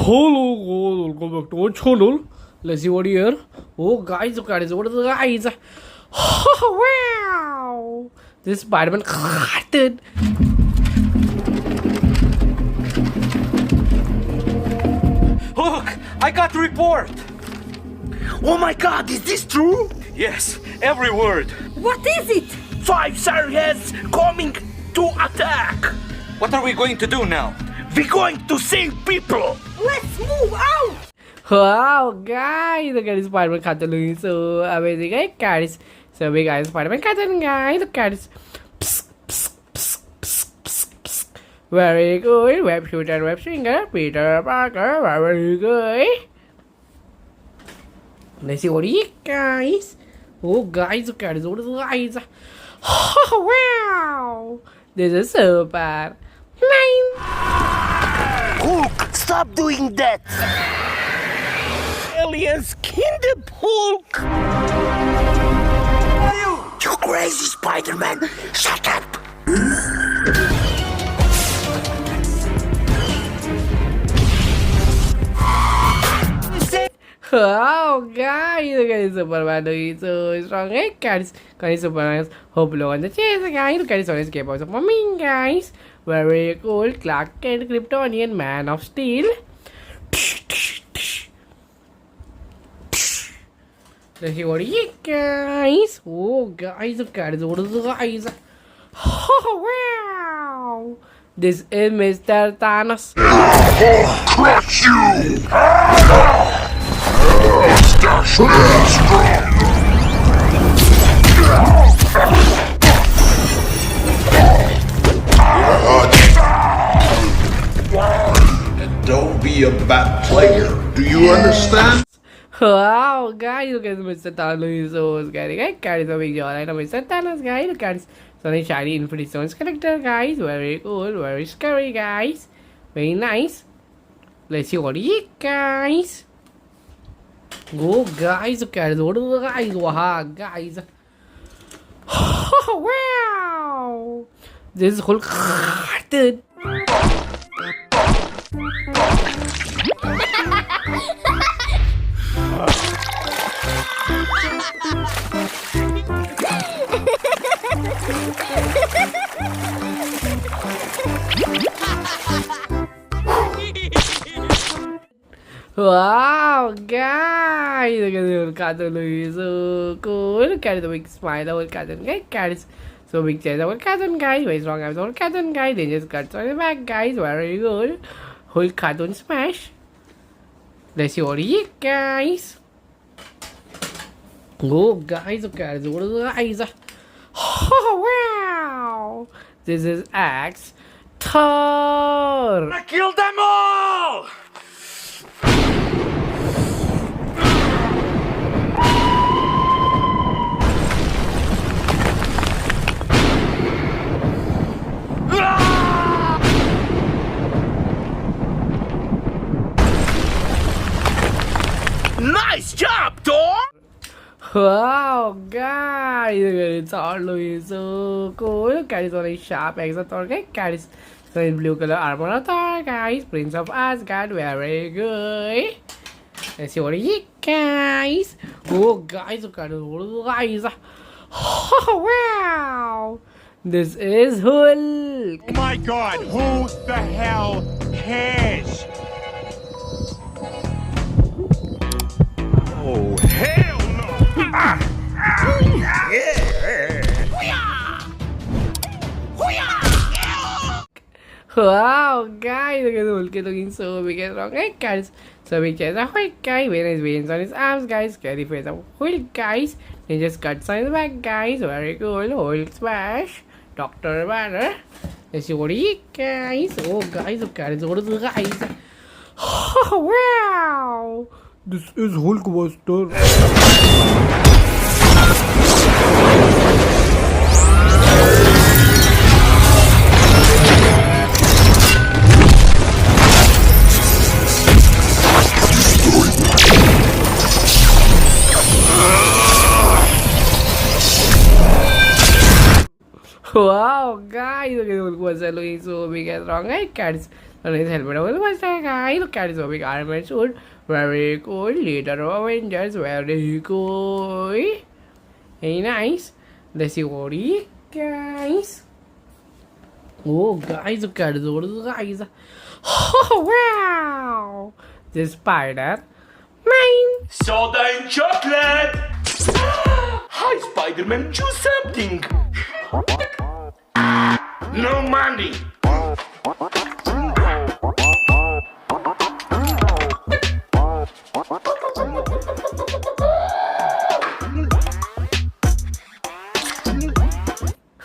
Hello, welcome back to our channel. Let's see what here. Oh, guys, what is the guys? Wow! This Spiderman carted. Look, I got the report. Oh my god, is this true? Yes, every word. What is it? 5 Sargents coming to attack! What are we going to do now? We're going to save people! Let's move out! Wow, guys, look at this Spiderman cartoon. So amazing, right, guys? So big guys, Spiderman cartoon, guys. Look at this. Psst, psst, psst, psst, psst, psst. Very good. Web shooter, web swinger, Peter Parker. Very good. Let's see what you guys. Oh, guys, look at this. What is guys? Oh, wow. This is so bad. Hulk, stop doing that! Aliens, kill the Hulk! You crazy Spider-Man! Shut up! Oh, guys, look at this Superman doing so strong, right, guys? Guys, Superman hope low on the chase, guys. Look at this on his capable of me, guys. Very cool. Clark Kent, Kryptonian, Man of Steel. Let's see what you guys. Oh, guys, look at this. What is the guys? Oh, wow. This is Mr. Thanos. Crush you! And don't be a bad player. Do you understand? Wow, guys, look at Mr. Thanos. So scary, guys. Guys, so big jawline of Mr. Thanos, guys. Look at this. So nice shiny Infinity Stones character, guys. Very cool, very scary, guys. Very nice. Let's see what you guys. Go, guys, look at this. What are the guys? Wow, guys. Wow. This is whole cartoon. Wow, guys! Look at the cartoon, so cool. Look at the big smile of the cartoon, guys. So big chest of the cartoon, guys. Very strong arms of the cartoon, guys. Then just cuts on the back, guys. Very good. Whole cartoon smash. Let's see what you guys. Go, guys. Look at this. What is the guys? Oh, wow! This is Axe Thor. I killed them all! Nice job, Thor! Wow, guys, it's all looking so cool. Look at this only sharp axe of Thor, guys. So in blue color armor of Thor, guys. Prince of Asgard, very good. Let's see what you guys. Oh, guys, look at this, guys. Oh, wow. This is Hulk. Oh my god, who the hell cares? Oh, hell no! Wow, guys, look at Hulk looking so big and strong, right, guys? So big chest of Hulk, guys. Very nice veins on his arms, guys. Scary face of Hulk, guys. Then just cuts on his back, guys. Very cool. Hulk smash. Dr. Banner. Let's see what he guys. Oh, guys, look at this. What is the guys? Oh, wow. This is Hulkbuster. Wow, guys, look at Hulk was looking so big and strong, right, guys? on his helmet over the mustache, guys. Look at his big Iron Man suit. Very cool. Leader of Avengers. Very cool. Very nice. Let's see what he guys. Oh, guys, look at those guys. Oh, wow. This Spider. Mine. Soda and chocolate! Hi, Spiderman, choose something! No money!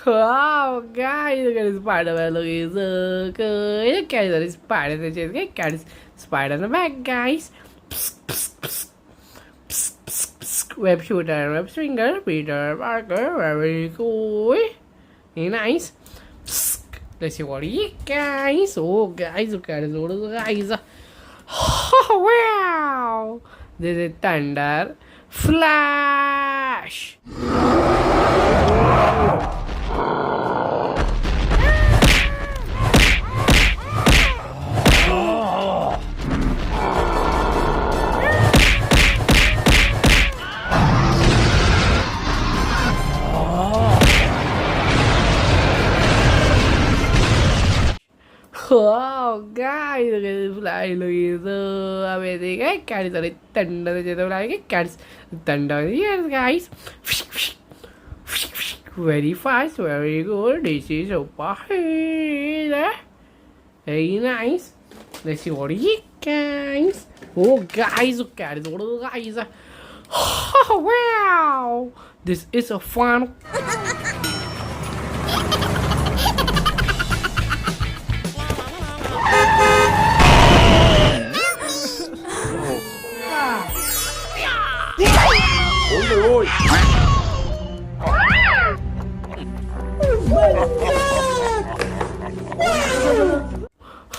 Wow, guys, look at this Spider-Man looking so good. Look at this Spider-Man. Look at this Spider on the back, guys. Psst, psst, psst. Psst, psst, psst. Web shooter, web swinger, Peter Parker, very cool. Very nice. Psst. Let's see what he guys. Oh, guys, look at this. What is guys? Oh, wow. This is Thunder Flash. Wow, guys, look at this fly, look at so amazing. Guys, sorry, thunder, the fly, guys, thunder, yes, guys. Very fast, very good. This is super hard. Very nice. Let's see what he guys. Oh, guys, look at it, what are guys? Oh, wow, this is a fun.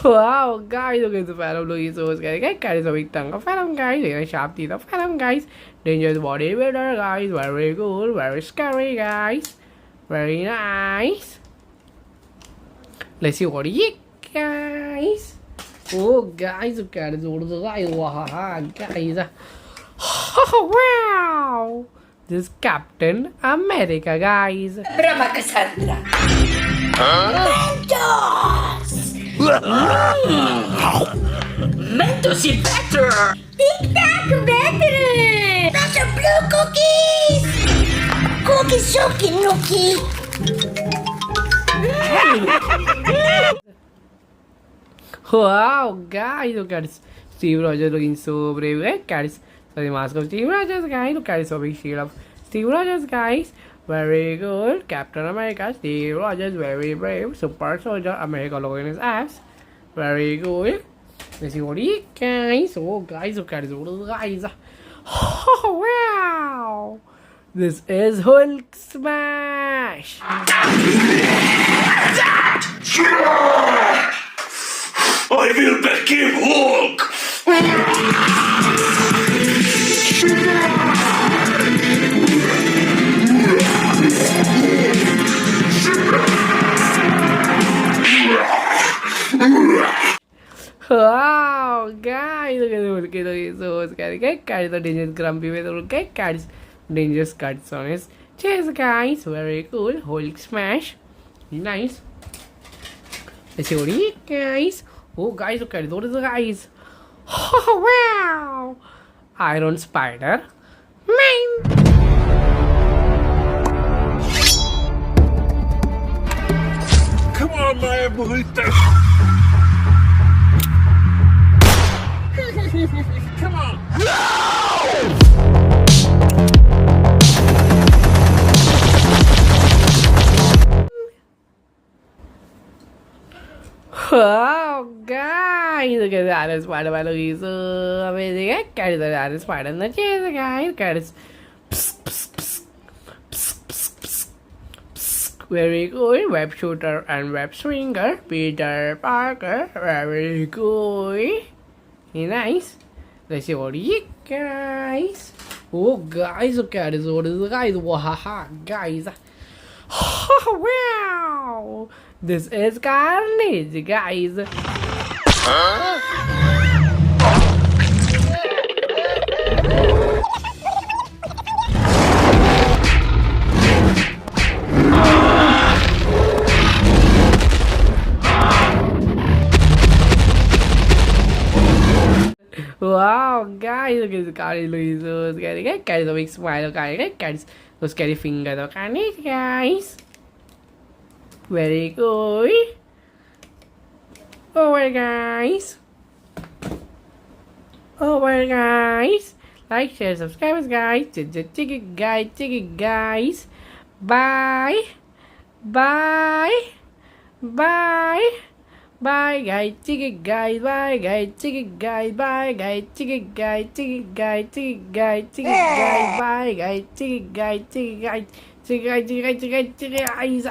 Wow, guys, look at the Phantom looking so scary. Guys, is a big tongue of Phantom, guys. A sharp teeth of Phantom, guys. Dangerous bodybuilder, guys. Very cool, very scary, guys. Very nice. Let's see what he guys. Oh, guys, look at this. What is the guys? Wow, guys. Oh, wow. This is Captain America, guys. Brava Cassandra. Mentos! Mentos is better! Tic Tac better! Better blue cookies! Cookies Sookie Nookie! Wow, guys, look at Steve Rogers looking so brave. Look at the mask of Steve Rogers, guys. Look at so big shield of Steve Rogers, guys. Very good. Captain America, Steve Rogers, very brave. Super Soldier, America logo in his ass. Very good. Let's see what he guys. Oh, guys, look at this, guys. Oh, wow. This is Hulk Smash. I will become Hulk! Wow, guys, look at it, so scary. Guys, the dangerous grumpy with the guys, dangerous cuts on his chest, guys. Very cool. Hulk Smash. Nice. Let's see what he guys. Oh, guys, look at it. What is the guys? Oh, wow. Iron Spider. Mine. Come on, my abuelita! Come on! Wow, guys, look at that Iron Spider-Man looking so amazing. Guys, the Iron Spider in the chest, guys. Guys, very cool. Web shooter and web swinger, Peter Parker. Very cool. Very nice. Let's see what he guys. Oh, guys, look at this. What is the guys? Wow, guys. Oh, wow. This is Carnage, guys. Wow, guys, look at the car is so scary. Guys, a big smile, guys. So scary finger, guys. Very good. Over, guys. Over, guys. Like, share, subscribe, guys. Ticket, guys. Bye. Bye. Bye. Bye guys, ticket guys, bye guys, ticket guys, bye guys, ticket guys, ticket guys, ticket guys, ticket guys, bye guys, ticket guys, ticket guys, ticket guys, ticket guys, ticket guys.